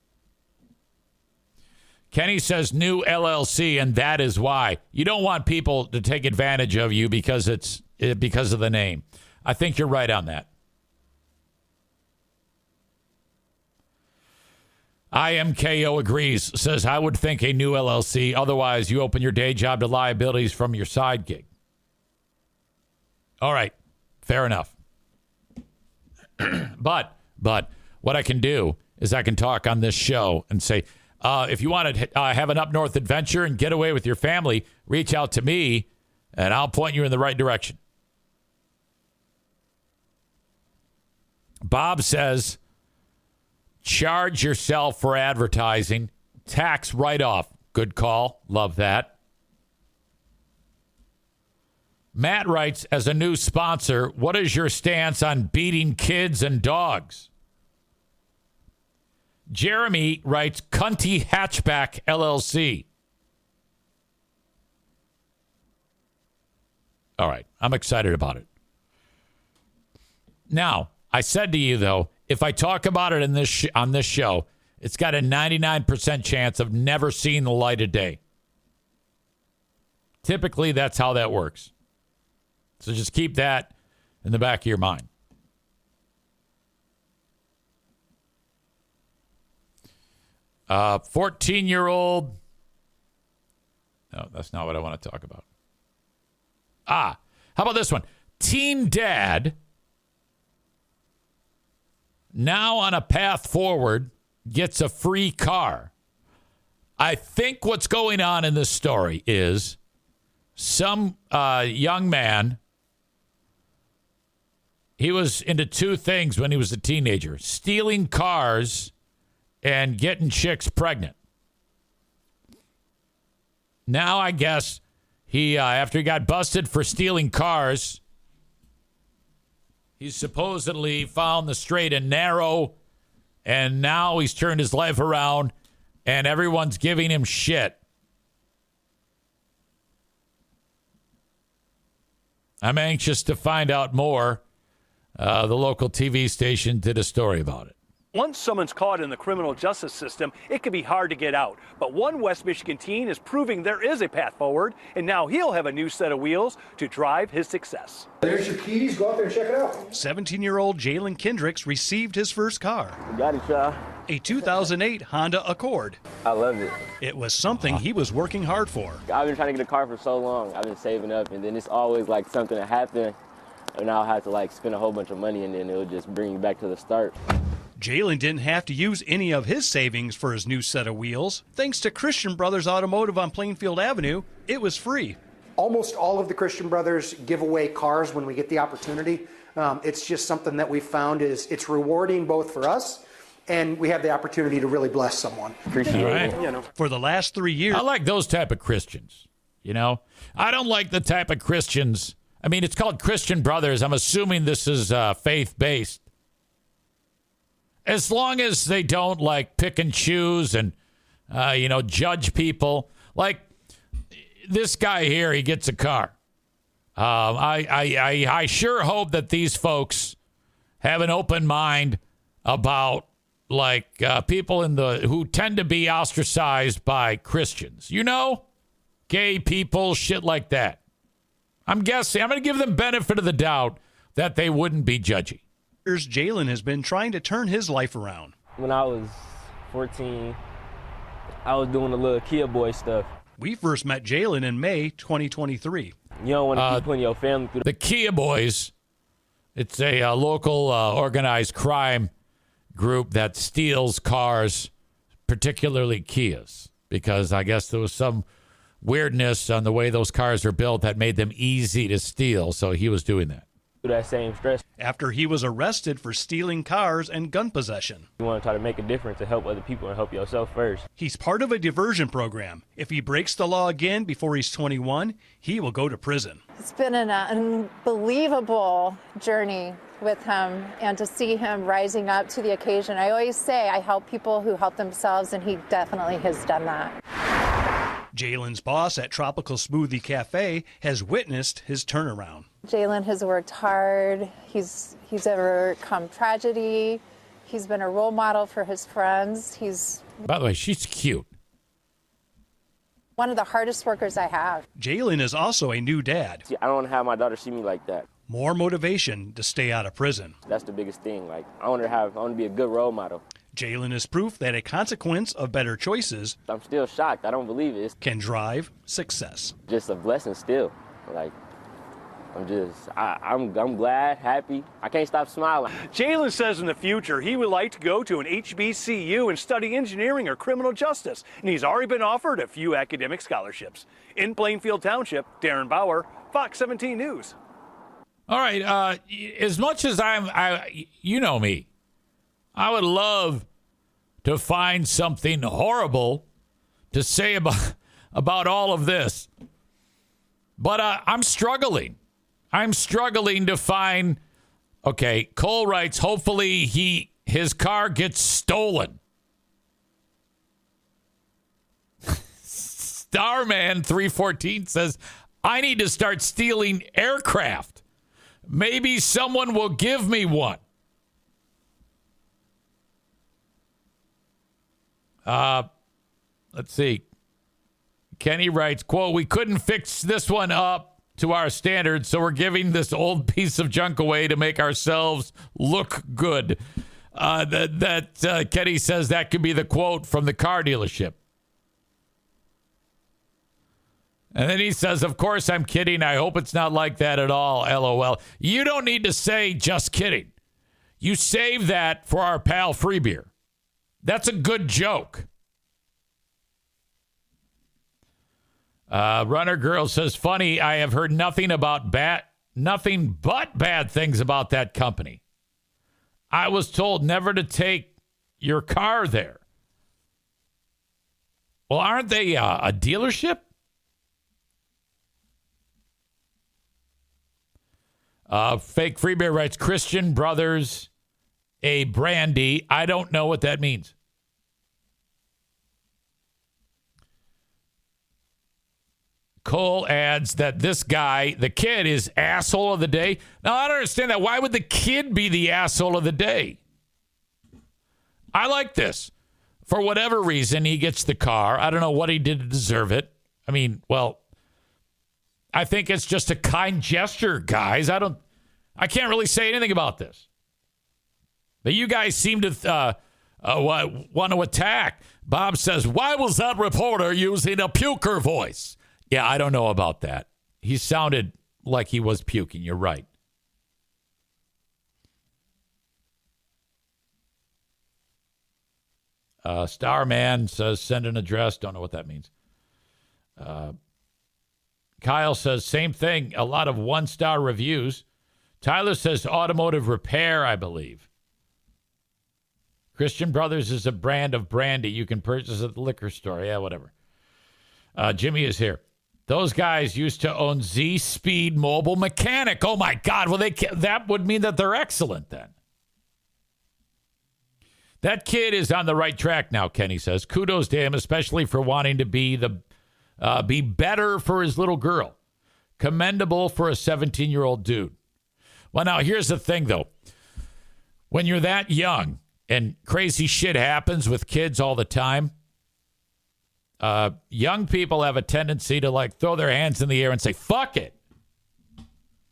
Kenny says new LLC, and that is why. You don't want people to take advantage of you because of the name. I think you're right on that. IMKO agrees, says, I would think a new LLC. Otherwise, you open your day job to liabilities from your side gig. All right. Fair enough. But what I can do is I can talk on this show and say, if you want to have an up north adventure and get away with your family, reach out to me and I'll point you in the right direction. Bob says, charge yourself for advertising. Tax write-off. Good call. Love that. Matt writes, as a new sponsor, what is your stance on beating kids and dogs? Jeremy writes, Cunty Hatchback LLC. All right. I'm excited about it. Now, I said to you, though, if I talk about it in this on this show, it's got a 99% chance of never seeing the light of day. Typically, that's how that works. So just keep that in the back of your mind. Uh, 14-year-old. No, that's not what I want to talk about. How about this one? Teen dad, now on a path forward, gets a free car. I think what's going on in this story is some young man, he was into two things when he was a teenager: stealing cars and getting chicks pregnant. Now, I guess he, after he got busted for stealing cars, he's supposedly found the straight and narrow, and now he's turned his life around, and everyone's giving him shit. I'm anxious to find out more. The local TV station did a story about it. Once someone's caught in the criminal justice system, it can be hard to get out. But one West Michigan teen is proving there is a path forward, and now he'll have a new set of wheels to drive his success. There's your keys. Go out there and check it out. 17-year-old Jalen Kendricks received his first car, Got it, y'all. a 2008 Honda Accord. I love it. It was something he was working hard for. I've been trying to get a car for so long. I've been saving up, and then it's always like something that happened, and I'll have to like spend a whole bunch of money, and then it'll just bring me back to the start. Jalen didn't have to use any of his savings for his new set of wheels. Thanks to Christian Brothers Automotive on Plainfield Avenue, it was free. Almost all of the Christian Brothers give away cars when we get the opportunity. It's just something that we found is it's rewarding both for us, and we have the opportunity to really bless someone. Appreciate Right. it. You know. For the last 3 years, I like those type of Christians, you know? I don't like the type of Christians. I mean, it's called Christian Brothers. I'm assuming this is faith-based. As long as they don't, like, pick and choose and, judge people. Like, this guy here, he gets a car. I sure hope that these folks have an open mind about, like, people who tend to be ostracized by Christians. You know? Gay people, shit like that. I'm guessing. I'm going to give them benefit of the doubt that they wouldn't be judgy. Jalen has been trying to turn his life around. When I was 14, I was doing a little Kia Boy stuff. We first met Jalen in May 2023. You don't want to keep putting your family through The Kia Boys, it's a local organized crime group that steals cars, particularly Kias, because I guess there was some weirdness on the way those cars are built that made them easy to steal, so he was doing that. that same stress. After he was arrested for stealing cars and gun possession. You want to try to make a difference to help other people and help yourself first. He's part of a diversion program. If he breaks the law again before he's 21, he will go to prison. It's been an unbelievable journey with him, and to see him rising up to the occasion. I always say I help people who help themselves, and he definitely has done that. Jalen's boss at Tropical Smoothie Cafe has witnessed his turnaround. Jalen has worked hard. He's overcome tragedy. He's been a role model for his friends. He's By the way, she's cute. one of the hardest workers I have. Jalen is also a new dad. See, I don't want to have my daughter see me like that. More motivation to stay out of prison. That's the biggest thing. Like, I want to be a good role model. Jalen is proof that a consequence of better choices I'm still shocked. I don't believe it. It's can drive success. just a blessing still. Like, I'm glad, happy. I can't stop smiling. Jalen says in the future he would like to go to an HBCU and study engineering or criminal justice, and he's already been offered a few academic scholarships. In Plainfield Township, Darren Bauer, Fox 17 News. All right. As much as you know me, I would love to find something horrible to say about all of this. But I'm struggling. I'm struggling to find. Okay, Cole writes, hopefully his car gets stolen. Starman 314 says, I need to start stealing aircraft. Maybe someone will give me one. Let's see. Kenny writes, quote, we couldn't fix this one up to our standards, so we're giving this old piece of junk away to make ourselves look good. Kenny says that could be the quote from the car dealership. And then he says, of course I'm kidding. I hope it's not like that at all. LOL. You don't need to say just kidding. You save that for our pal Free Beer. That's a good joke. Runner Girl says, funny, I have heard nothing but bad things about that company. I was told never to take your car there. Well, aren't they a dealership? Fake Free Bear writes, Christian Brothers, a brandy. I don't know what that means. Cole adds that this guy, the kid, is asshole of the day. Now, I don't understand that. Why would the kid be the asshole of the day? I like this. For whatever reason, he gets the car. I don't know what he did to deserve it. I mean, well, I think it's just a kind gesture, guys. I can't really say anything about this. But you guys seem to want to attack. Bob says, why was that reporter using a puker voice? Yeah, I don't know about that. He sounded like he was puking. You're right. Starman says, send an address. Don't know what that means. Kyle says, same thing. A lot of one-star reviews. Tyler says, automotive repair, I believe. Christian Brothers is a brand of brandy you can purchase at the liquor store. Yeah, whatever. Jimmy is here. Those guys used to own Z-Speed Mobile Mechanic. Oh, my God. Well, that would mean that they're excellent then. That kid is on the right track now, Kenny says. Kudos to him, especially for wanting to be better for his little girl. Commendable for a 17-year-old dude. Well, now, here's the thing, though. When you're that young and crazy shit happens with kids all the time, young people have a tendency to, like, throw their hands in the air and say, fuck it.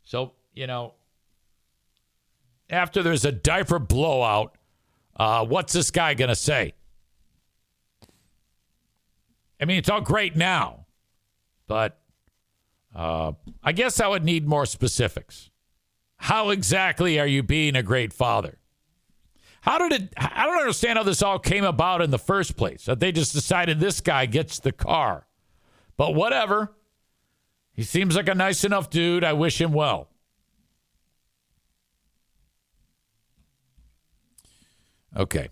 So, after there's a diaper blowout, what's this guy going to say? I mean, it's all great now, but I guess I would need more specifics. How exactly are you being a great father? I don't understand how this all came about in the first place. That they just decided this guy gets the car. But whatever. He seems like a nice enough dude. I wish him well. Okay.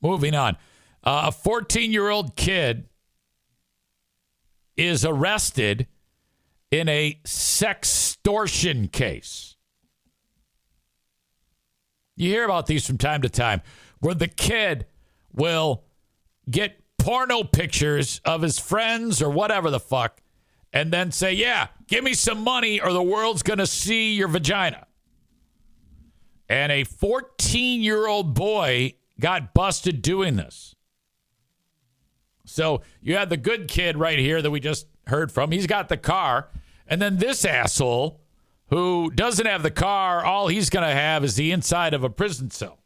Moving on. A 14-year-old kid is arrested in a sextortion case. You hear about these from time to time, where the kid will get porno pictures of his friends or whatever the fuck, and then say, yeah, give me some money or the world's going to see your vagina. And a 14-year-old boy got busted doing this. So you had the good kid right here that we just heard from. He's got the car. And then this asshole who doesn't have the car, all he's going to have is the inside of a prison cell.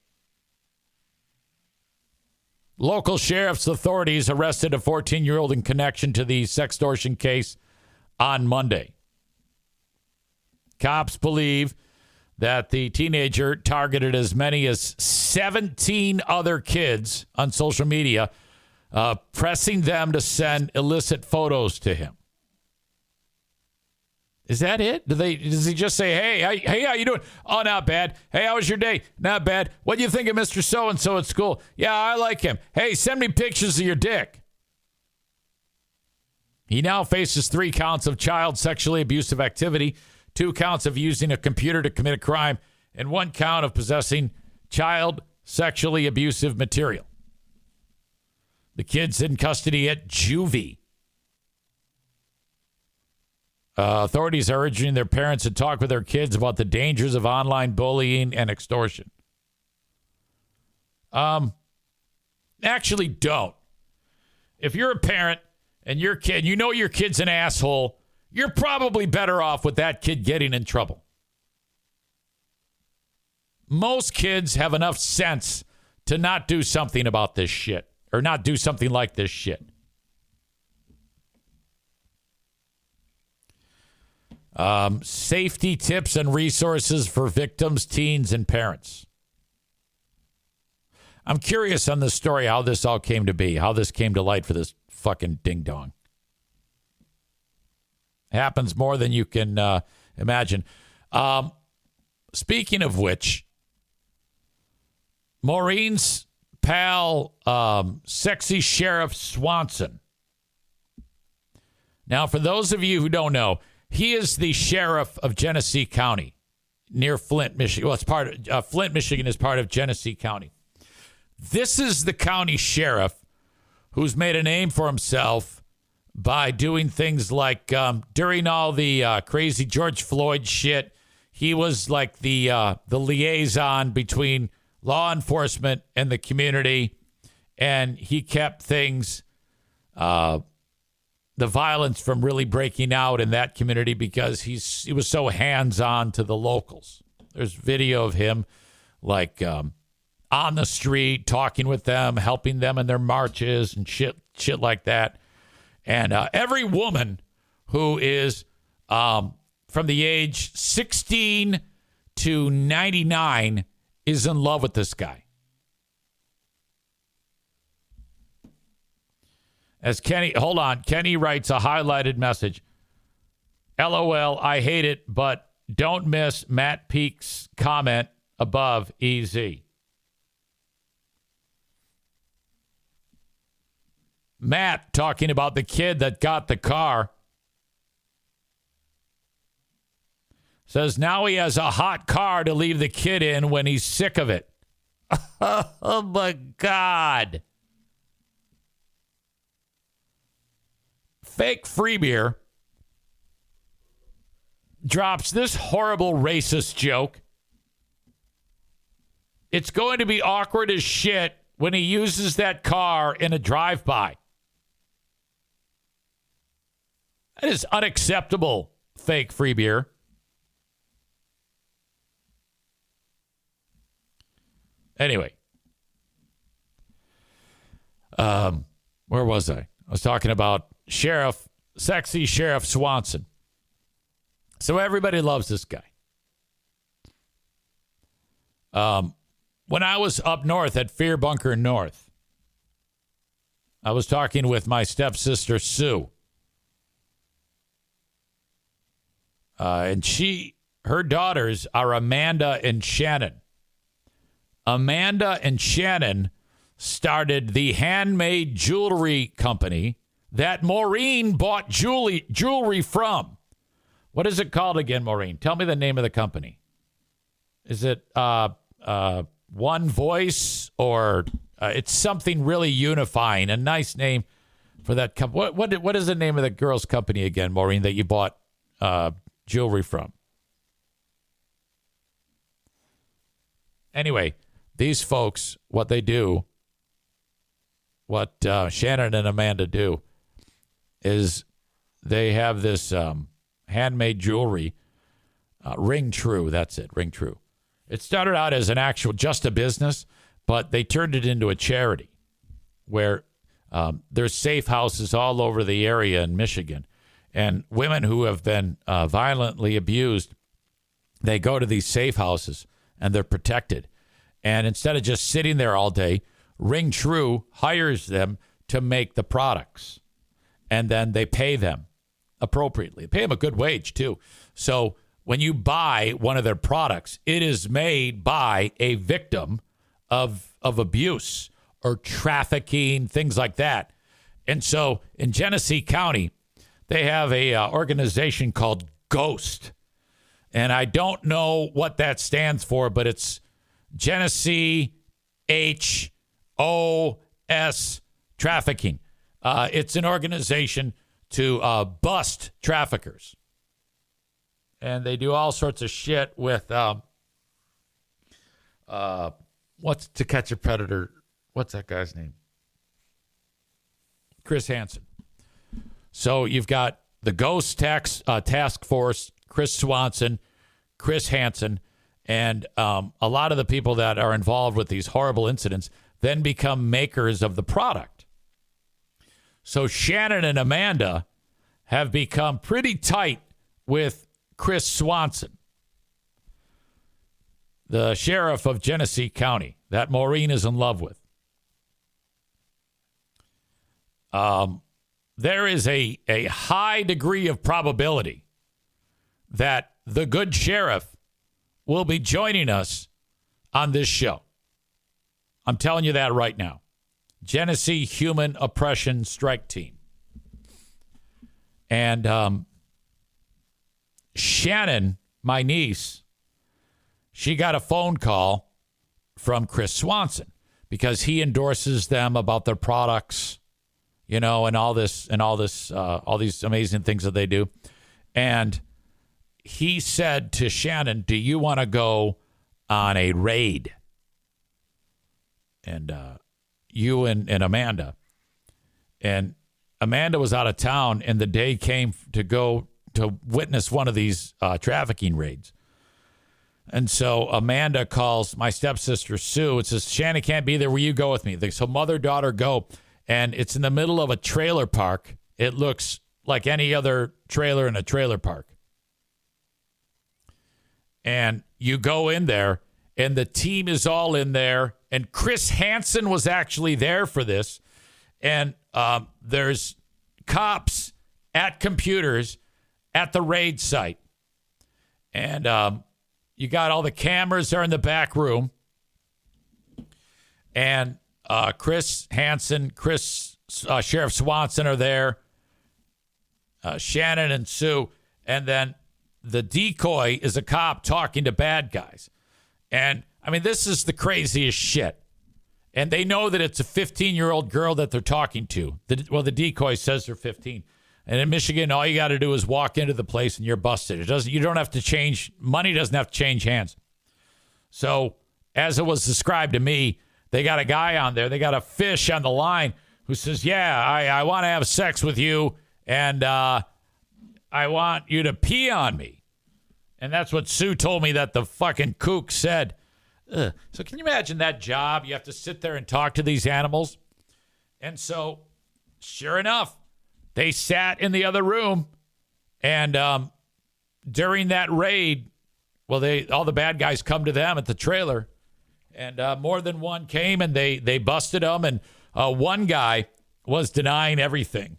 Local sheriff's authorities arrested a 14-year-old in connection to the sextortion case on Monday. Cops believe that the teenager targeted as many as 17 other kids on social media, pressing them to send illicit photos to him. Is that it? Does he just say, hey, how you doing? Oh, not bad. Hey, how was your day? Not bad. What do you think of Mr. So-and-so at school? Yeah, I like him. Hey, send me pictures of your dick. He now faces 3 counts of child sexually abusive activity, 2 counts of using a computer to commit a crime, and 1 count of possessing child sexually abusive material. The kid's in custody at juvie. Authorities are urging their parents to talk with their kids about the dangers of online bullying and extortion. Actually, don't. If you're a parent and your kid, you know your kid's an asshole, you're probably better off with that kid getting in trouble. Most kids have enough sense to not do something about this shit or not do something like this shit. Safety tips and resources for victims, teens, and parents. I'm curious on this story, how this all came to be, how this came to light for this fucking ding-dong. Happens more than you can imagine. Speaking of which, Maureen's pal, Sexy Sheriff Swanson. Now, for those of you who don't know, he is the sheriff of Genesee County near Flint, Michigan. Well, it's part of Flint, Michigan is part of Genesee County. This is the county sheriff who's made a name for himself by doing things like during all the crazy George Floyd shit, he was like the liaison between law enforcement and the community, and he kept things the violence from really breaking out in that community because he was so hands-on to the locals. There's video of him like on the street, talking with them, helping them in their marches and shit like that. And every woman who is from the age 16 to 99 is in love with this guy. As Kenny writes a highlighted message. LOL, I hate it, but don't miss Matt Peake's comment above EZ. Matt talking about the kid that got the car says now he has a hot car to leave the kid in when he's sick of it. Oh my God. Fake free beer drops this horrible racist joke. It's going to be awkward as shit when he uses that car in a drive-by. That is unacceptable, fake free beer. Anyway. Where was I? I was talking about Sexy Sheriff Swanson. So everybody loves this guy. When I was up north at Fear Bunker North, I was talking with my stepsister, Sue. And her daughters are Amanda and Shannon. Amanda and Shannon started the handmade jewelry company that Maureen bought jewelry from. What is it called again, Maureen? Tell me the name of the company. Is it One Voice or it's something really unifying? A nice name for that company. What is the name of the girl's company again, Maureen, that you bought jewelry from? Anyway, these folks, what they do, what Shannon and Amanda do, is they have this handmade jewelry, Ring True. That's it, Ring True. It started out as just a business, but they turned it into a charity where there's safe houses all over the area in Michigan. And women who have been violently abused, they go to these safe houses and they're protected. And instead of just sitting there all day, Ring True hires them to make the products. And then they pay them appropriately. They pay them a good wage, too. So when you buy one of their products, it is made by a victim of abuse or trafficking, things like that. And so in Genesee County, they have a organization called GHOST. And I don't know what that stands for, but it's Genesee HOS Trafficking. It's an organization to bust traffickers. And they do all sorts of shit with what's To Catch a Predator? What's that guy's name? Chris Hansen. So you've got the Ghost Task Force, Chris Swanson, Chris Hansen, and a lot of the people that are involved with these horrible incidents then become makers of the product. So Shannon and Amanda have become pretty tight with Chris Swanson, the sheriff of Genesee County that Maureen is in love with. There is a high degree of probability that the good sheriff will be joining us on this show. I'm telling you that right now. Genesee Human Oppression Strike Team. And Shannon, my niece, she got a phone call from Chris Swanson because he endorses them about their products, you know, and all these amazing things that they do. And he said to Shannon, do you want to go on a raid? And you and Amanda. And Amanda was out of town, and the day came to go to witness one of these trafficking raids. And so Amanda calls my stepsister, Sue, and says, Shannon can't be there. Will you go with me? So mother, daughter go. And it's in the middle of a trailer park. It looks like any other trailer in a trailer park. And you go in there, and the team is all in there. And Chris Hansen was actually there for this. And there's cops at computers at the raid site. And you got all the cameras there in the back room. And Chris Hansen, Sheriff Swanson are there. Shannon and Sue. And then the decoy is a cop talking to bad guys. And, I mean, this is the craziest shit. And they know that it's a 15-year-old girl that they're talking to. The decoy says they're 15. And in Michigan, all you got to do is walk into the place and you're busted. You don't have to change. Money doesn't have to change hands. So, as it was described to me, they got a guy on there. They got a fish on the line who says, yeah, I want to have sex with you, and I want you to pee on me. And that's what Sue told me that the fucking kook said. Ugh. So can you imagine that job? You have to sit there and talk to these animals. And so, sure enough, they sat in the other room. And during that raid, well, all the bad guys come to them at the trailer. And more than one came, and they busted them. And one guy was denying everything.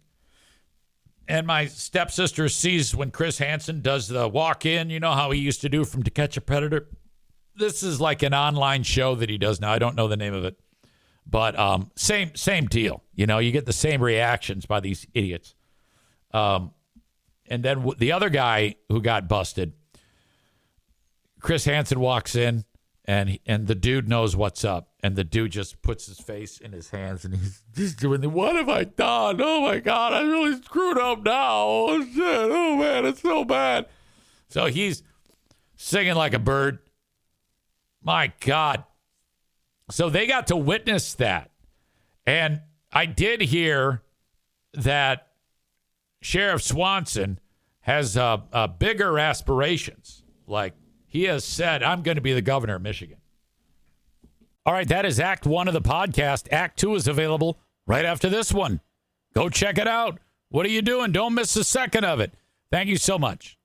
And my stepsister sees when Chris Hansen does the walk-in, you know how he used to do from To Catch a Predator? This is like an online show that he does now. I don't know the name of it. But same deal. You know, you get the same reactions by these idiots. And then the other guy who got busted, Chris Hansen walks in, and the dude knows what's up. And the dude just puts his face in his hands, and he's doing what have I done? Oh, my God, I really screwed up now. Oh, shit. Oh, man, it's so bad. So he's singing like a bird. My God. So they got to witness that. And I did hear that Sheriff Swanson has bigger aspirations. Like, he has said, I'm going to be the governor of Michigan. All right, that is Act 1 of the podcast. Act 2 is available right after this one. Go check it out. What are you doing? Don't miss a second of it. Thank you so much.